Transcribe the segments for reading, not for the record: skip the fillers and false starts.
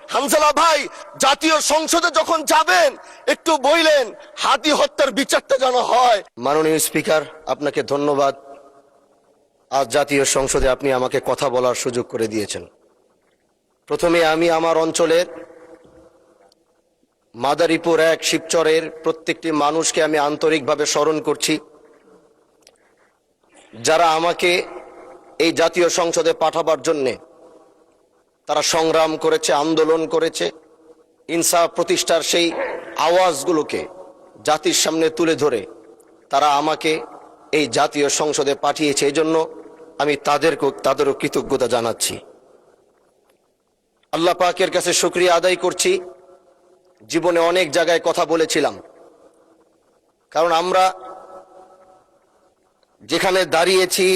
হামজালা ভাই, জাতীয় সংসদে যখন যাবেন একটু বললেন হাদি হত্যার বিচারটা যেন হয়। মাননীয় স্পিকার, আপনাকে ধন্যবাদ। আজ জাতীয় সংসদে আপনি আমাকে কথা বলার সুযোগ করে দিয়েছেন। প্রথমে আমি আমার অঞ্চলের মাদারীপুর 1 শিবচরের প্রত্যেকটি মানুষকে আমি আন্তরিকভাবে স্মরণ করছি, যারা আমাকে এই জাতীয় সংসদে পাঠাবার জন্যে তারা সংগ্রাম করেছে, আন্দোলন করেছে, ইনসাফ প্রতিষ্ঠার সেই আওয়াজগুলোকে জাতির সামনে তুলে ধরে তারা আমাকে এই জাতীয় সংসদে পাঠিয়েছে। এই জন্য আমি তাদেরও কৃতজ্ঞতা জানাচ্ছি। আল্লাহ পাকের কাছে শুকরিয়া আদায় করছি। জীবনে অনেক জায়গায় কথা বলেছিলাম, কারণ আমরা যেখানে দাঁড়িয়েছি,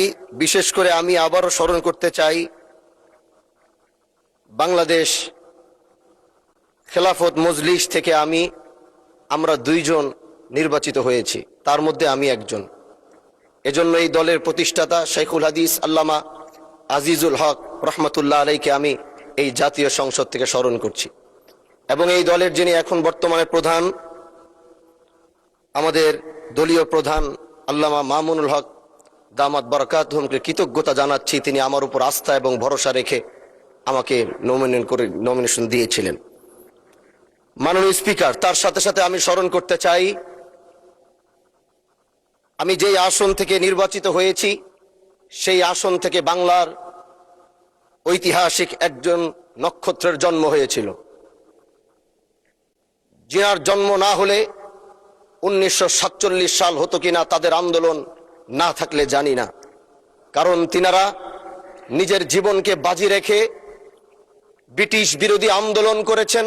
বিশেষ করে আমি আবারও স্মরণ করতে চাই, বাংলাদেশ খেলাফত মজলিস থেকে আমরা 2 জন নির্বাচিত হয়েছি, তার মধ্যে আমি একজন। এজন্য এই দলের প্রতিষ্ঠাতা শেখুল হাদিস আল্লামা আজিজুল হক রহমতুল্লাহ আলাইকে আমি এই জাতীয় সংসদ থেকে স্মরণ করছি, এবং এই দলের যিনি এখন বর্তমানে প্রধান, আমাদের দলীয় প্রধান আল্লামা মামুনুল হক দামাত বারাকাতুহুমকে কৃতজ্ঞতা জানাচ্ছি। তিনি আমার উপর আস্থা এবং ভরসা রেখে আমাকে নমিনেশন দিয়েছিলেন। মাননীয় স্পিকার, তার সাথে সাথে আমি স্মরণ করতে চাই, আমি যেই আসন থেকে নির্বাচিত হয়েছি সেই আসন থেকে বাংলার ঐতিহাসিক একজন নক্ষত্রের জন্ম হয়েছিল, যার জন্ম না হলে 1947 সাল হতো কিনা তাদের আন্দোলন না থাকলে জানি না। কারণ তিনারা নিজের জীবনকে বাজি রেখে ব্রিটিশ বিরোধী আন্দোলন করেছেন,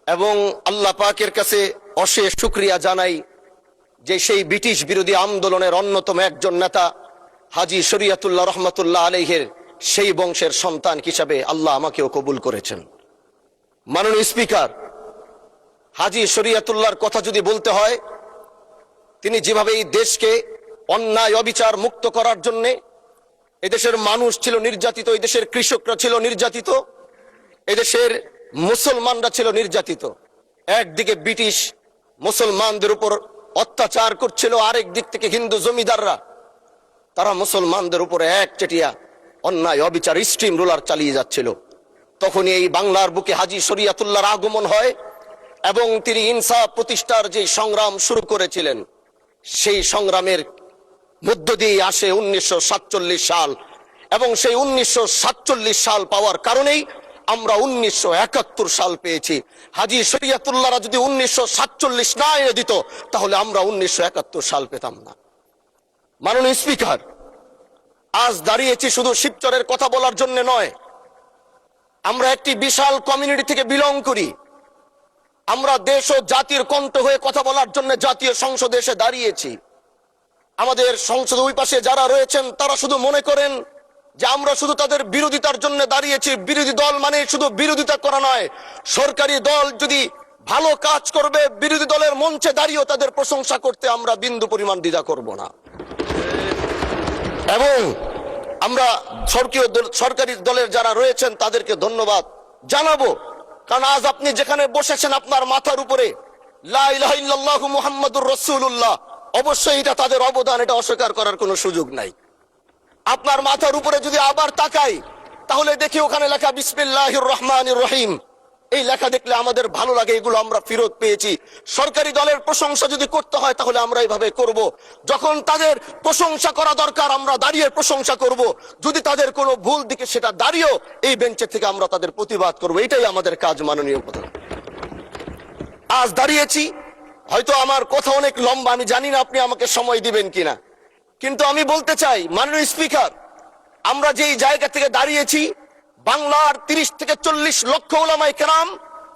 এবং আল্লাহ পাকের কাছে অশেষ শুকরিয়া জানাই যে সেই ব্রিটিশ বিরোধী আন্দোলনের অন্যতম একজন নেতা হাজী শরীয়তুল্লাহ রহমতুল্লাহ আলাইহির সেই বংশের সন্তান হিসাবে আল্লাহ আমাকেও কবুল করেছেন। মাননীয় স্পিকার, হাজী শরীয়তুল্লাহর কথা যদি বলতে হয়, তিনি যেভাবে এই দেশকে অন্যায় অবিচার মুক্ত করার জন্য, এদেশের মানুষ ছিল নির্যাতিত, এদেশের কৃষকরা ছিল নির্যাতিত, এদেশের মুসলমানরা ছিল নির্যাতিত। একদিকে ব্রিটিশ মুসলমানদের উপর অত্যাচার করছিল, আরেক দিক থেকে হিন্দু জমিদাররা তারা মুসলমানদের উপরে একচেটিয়া অন্যায় অবিচার স্ট্রিম রুলার চালিয়ে যাচ্ছিল। তখনই এই বাংলার বুকে হাজী শরীয়তুল্লাহর আগমন হয়, এবং তিনি ইনসাফ প্রতিষ্ঠার যে সংগ্রাম শুরু করেছিলেন, সেই সংগ্রামের মধ্য দিয়ে আসে 1947 সাল, এবং সেই 1947 সাল পাওয়ার কারণেই আমরা 1971 সাল পেয়েছি। হাজী শরীয়তুল্লাহরা যদি 1947 না এনে দিত, তাহলে আমরা 1971 সাল পেতাম না। মাননীয় স্পিকার, আজ দাঁড়িয়েছি শুধু শিবচরের কথা বলার জন্য নয়। আমরা একটি বিশাল কমিউনিটি থেকে বিলং করি। আমরা দেশ ও জাতির কণ্ঠ হয়ে কথা বলার জন্য জাতীয় সংসদে এসে দাঁড়িয়েছি। আমাদের সংসদ ওই পাশে যারা রয়েছেন তারা শুধু মনে করেন যে আমরা শুধু তাদের বিরোধিতার জন্য দাঁড়িয়েছি। বিরোধী দল মানে শুধু বিরোধিতা করা নয়, সরকারি দল যদি ভালো কাজ করবে, বিরোধী দলের মঞ্চে দাঁড়িয়েও তাদের প্রশংসা করতে আমরা বিন্দু পরিমাণ দ্বিধা করব না। এবং আমরা সরকারি দলের যারা রয়েছেন তাদেরকে ধন্যবাদ জানাবো, কারণ আজ আপনি যেখানে বসেছেন আপনার মাথার উপরে লা ইলাহা ইল্লাল্লাহু মুহাম্মাদুর রাসূলুল্লাহ, অবশ্যই এটা তাদের অবদান, এটা অস্বীকার করার কোনো সুযোগ নাই। আপনার মাথার উপরে যদি আবার তাকাই, তাহলে দেখি ওখানে লেখা বিসমিল্লাহির রহমানির রহিম। এই লেখা দেখলে আমাদের ভালো লাগে, এগুলো আমরা ফেরত পেয়েছি। সরকারি দলের প্রশংসা যদি করতে হয় তাহলে আমরা এইভাবে করব। যখন তাদের প্রশংসা করা দরকার আমরা দাঁড়িয়ে প্রশংসা করব, যদি তাদের কোনো ভুল দিকে সেটা দাঁড়িয়েও এই বেঞ্চে থেকে আমরা তাদের প্রতিবাদ করব। এটাই আমাদের কাজ। মাননীয় প্রধান, আজ দাঁড়িয়েছি, হয়তো আমার কথা অনেক লম্বা, আমি জানি না আপনি আমাকে সময় দিবেন কিনা, কিন্তু আমি বলতে চাই মাননীয় স্পিকার, আমরা যেই জায়গা থেকে দাঁড়িয়েছি, বাংলার 30 থেকে 40 লক্ষ উলামায়ে কেরাম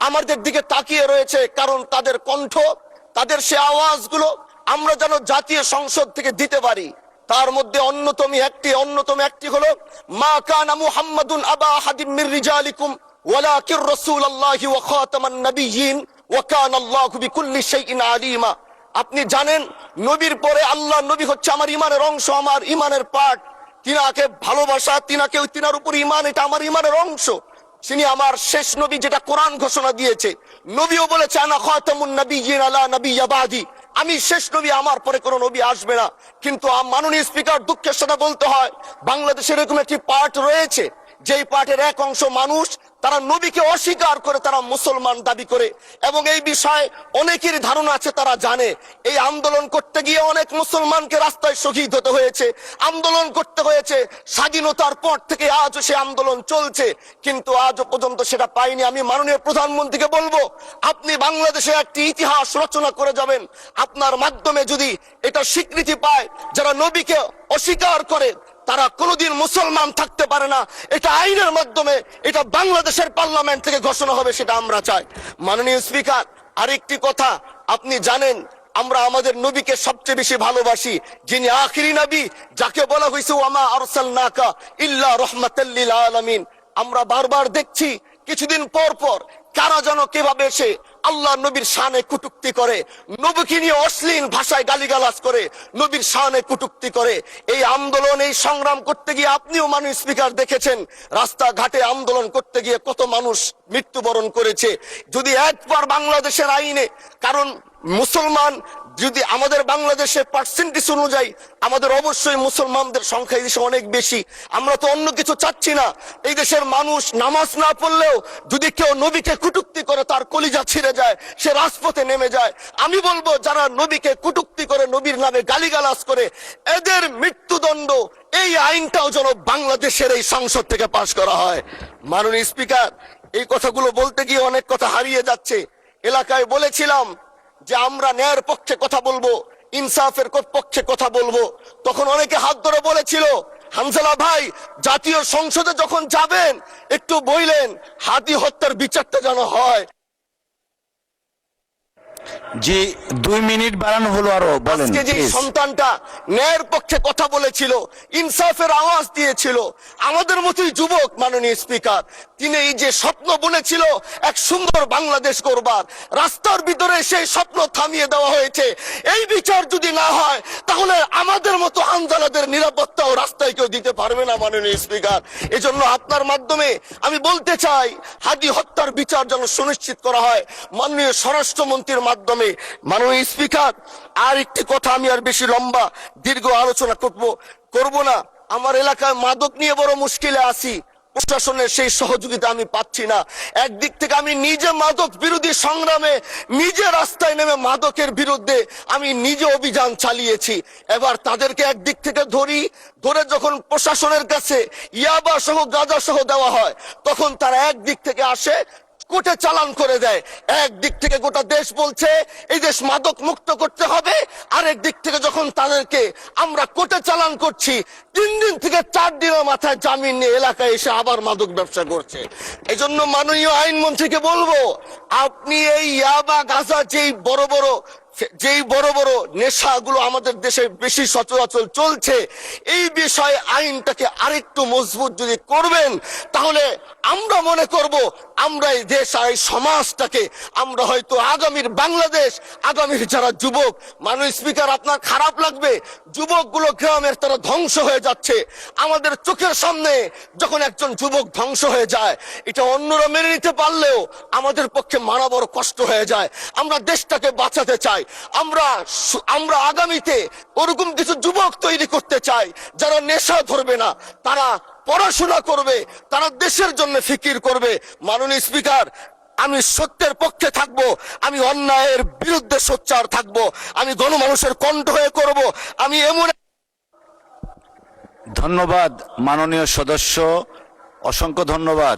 আমাদের দিকে তাকিয়ে রয়েছে, কারণ তাদের কণ্ঠ, তাদের সে আওয়াজগুলো আমরা যেন জাতীয় সংসদ থেকে দিতে পারি। তার মধ্যে অন্যতম একটি হলো মা কানা মুহাম্মাদুন আবা আহাদিম মির রিজালিকুম ওয়ালাকির রাসূলুল্লাহি ওয়া খাতামান নাবিয়্যিন ওয়া কানা আল্লাহু বিকুল্লি শাইইন আলিমা। আপনি জানেন, নবীর পরে আল্লাহ নবী হচ্ছে আমার ইমানের অংশ, আমার ইমানের পার্ট। তিনাকে ভালোবাসা, তিনার উপর ইমান, এটা আমার ইমানের অংশ। তিনি আমার শেষ নবী, যেটা কোরআন ঘোষণা দিয়েছে। নবীও বলেছে আনা খাতামুন নাবিয়্যিন লা নাবিয়্যা বাদি, আমি শেষ নবী, আমার পরে কোনো নবী আসবে না। কিন্তু মাননীয় স্পিকার, দুঃখের সাথে বলতে হয়, বাংলাদেশের এরকম একটি পার্ট রয়েছে, যেই পার্টের এক অংশ মানুষ তারা নবীকে অস্বীকার করে, তারা মুসলমান দাবি করে। এবং এই বিষয়ে অনেকেরই ধারণা আছে, তারা জানে এই আন্দোলন করতে গিয়ে অনেক মুসলমানকে রাস্তায় শহীদ হতে হয়েছে, আন্দোলন করতে হয়েছে। স্বাধীনতার পর থেকে আজও সে আন্দোলন চলছে, কিন্তু আজও পর্যন্ত সেটা পাইনি। আমি মাননীয় প্রধানমন্ত্রীকে বলবো, আপনি বাংলাদেশে একটি ইতিহাস রচনা করে যাবেন। আপনার মাধ্যমে যদি এটা স্বীকৃতি পায়, যারা নবীকে অস্বীকার করে তারা কোনোদিন মুসলমান থাকতে পারে না, এটা আইনের মাধ্যমে, এটা বাংলাদেশের পার্লামেন্ট থেকে ঘোষণা হবে, সেটা আমরা চাই। মাননীয় স্পিকার, আরেকটি কথা, আপনি জানেন আমরা আমাদের নবীকে সবচেয়ে বেশি ভালোবাসি, যিনি আখিরি নবী, যাকে বলা হয়েছে ওয়ামা আরসালনাকা ইল্লা রাহমাতাল লিল আলামিন। আমরা বারবার দেখছি কিছুদিন পর পর কারা যেন কিভাবে এসে আল্লাহ নবীর শানে কটূক্তি করে, নবীকে নিয়ে অশ্লীল ভাষায় গালিগালাজ করে, নবীর শানে কটূক্তি করে। এই আন্দোলন, এই সংগ্রাম করতে গিয়ে আপনিও মাননীয় স্পিকার দেখেছেন, রাস্তাঘাটে আন্দোলন করতে গিয়ে কত মানুষ মৃত্যুবরণ করেছে। যদি একবার বাংলাদেশের আইনে, কারণ মুসলমান যদি আমাদের বাংলাদেশের পার্সেন্টেজ অনুযায়ী আমাদের অবশ্যই মুসলমানদের সংখ্যা এই দেশে অনেক বেশি। আমরা তো অন্য কিছু চাচ্ছি না। এই দেশের মানুষ নামাজ না পড়লেও যদি কেউ নবীকে কটূক্তি করে, তার কলিজা ছিঁড়ে যায়, সে রাজপথে নেমে যায়। আমি বলবো, যারা নবীকে কটূক্তি করে, নবীর নামে গালিগালাজ করে, এদের মৃত্যুদণ্ড, এই আইনটাও যেন বাংলাদেশের এই সংসদ থেকে পাশ করা হয়। মাননীয় স্পিকার, এই কথাগুলো বলতে গিয়ে অনেক কথা হারিয়ে যাচ্ছে। এলাকায় বলেছিলাম যে আমরা ন্যায়ের পক্ষে কথা বলবো, ইনসাফের পক্ষে কথা বলবো। তখন অনেকে হাত ধরে বলেছিল, হানজালা ভাই, জাতীয় সংসদে যখন যাবেন একটু বললেন হাদি হত্যার বিচারটা যেন হয়। জি, 2 মিনিট বাড়ানো হলো, আরো বলেন। আজকে যে সন্তানটা ন্যায়ের পক্ষে কথা বলেছিল, ইনসাফের আওয়াজ দিয়েছিল, আমাদের মতোই যুবক, মাননীয় স্পিকার, তিনি এই যে স্বপ্ন বুনেছিল এক সুন্দর বাংলাদেশ করবার, রাস্তার ভিতরে সেই স্বপ্ন থামিয়ে দেওয়া হয়েছে। এই বিচার যদি না হয়, তাহলে আমাদের মতো আন্দোলনের নিরাপত্তাও রাস্তায় কেউ দিতে পারবে না, মাননীয় স্পিকার। এজন্য আপনার মাধ্যমে আমি বলতে চাই, হাদি হত্যার বিচার যেন সুনিশ্চিত করা হয় মাননীয় স্বরাষ্ট্রমন্ত্রীর মাধ্যমে। মাননীয় স্পিকার, আর একটি কথা, আমি আর বেশি লম্বা দীর্ঘ আলোচনা করব না। আমার এলাকায় মাদক নিয়ে বড় মুশকিলে আছি, প্রশাসনের সেই সহযোগিতা আমি পাচ্ছি না। একদিক থেকে আমি নিজে মাদক বিরোধী সংগ্রামে নিজে রাস্তায় নেমে মাদকের বিরুদ্ধে আমি নিজে অভিযান চালিয়েছি। এবার তাদেরকে একদিক থেকে ধরে যখন প্রশাসনের কাছে ইয়াবা সহ গাঁজা সহ দেওয়া হয়, তখন তারা একদিক থেকে আসে, কোর্টে চালান করে দেয়। একদিক থেকে গোটা দেশ বলছে এই দেশ মাদক মুক্ত করতে হবে, আরেক দিক থেকে যখন তাদেরকে আমরা কোর্টে চালান করছি, 3 দিন থেকে 4 দিনের মাথায় জামিন নিয়ে এলাকায় এসে আবার মাদক ব্যবসা করছে। এই জন্য মাননীয় আইনমন্ত্রীকে বলবো, আপনি এই ইয়াবা গাঁজা যেই বড় বড় নেশাগুলো আমাদের দেশে বেশি সচরাচর চলছে, এই বিষয়ে আইনটাকে আরেকটু মজবুত যদি করবেন, তাহলে আমরা মনে করব আমরা এই দেশ আর এই সমাজটাকে আমরা হয়তো আগামীর বাংলাদেশ, আগামীর যারা যুবক, মাননীয় স্পিকার, আপনার খারাপ লাগবে, যুবকগুলো গ্রামের তারা ধ্বংস হয়ে যাচ্ছে। আমাদের চোখের সামনে যখন একজন যুবক ধ্বংস হয়ে যায়, এটা অন্যরা মেনে নিতে পারলেও আমাদের পক্ষে মারা বড় কষ্ট হয়ে যায়। আমরা দেশটাকে বাঁচাতে চাই, আমরা আগামীতে ওরকম কিছু যুবক তৈরি করতে চাই যারা নেশা ধরবে না, তারা পড়াশোনা করবে, তারা দেশের জন্য ফিকির করবে। মাননীয় স্পিকার, আমি সত্যের পক্ষে থাকব, আমি অন্যায়ের বিরুদ্ধে সোচ্চার থাকব, আমি গণমানুষের কণ্ঠ হয়ে করব। আমি এমন ধন্যবাদ মাননীয় সদস্য, অসংখ্য ধন্যবাদ।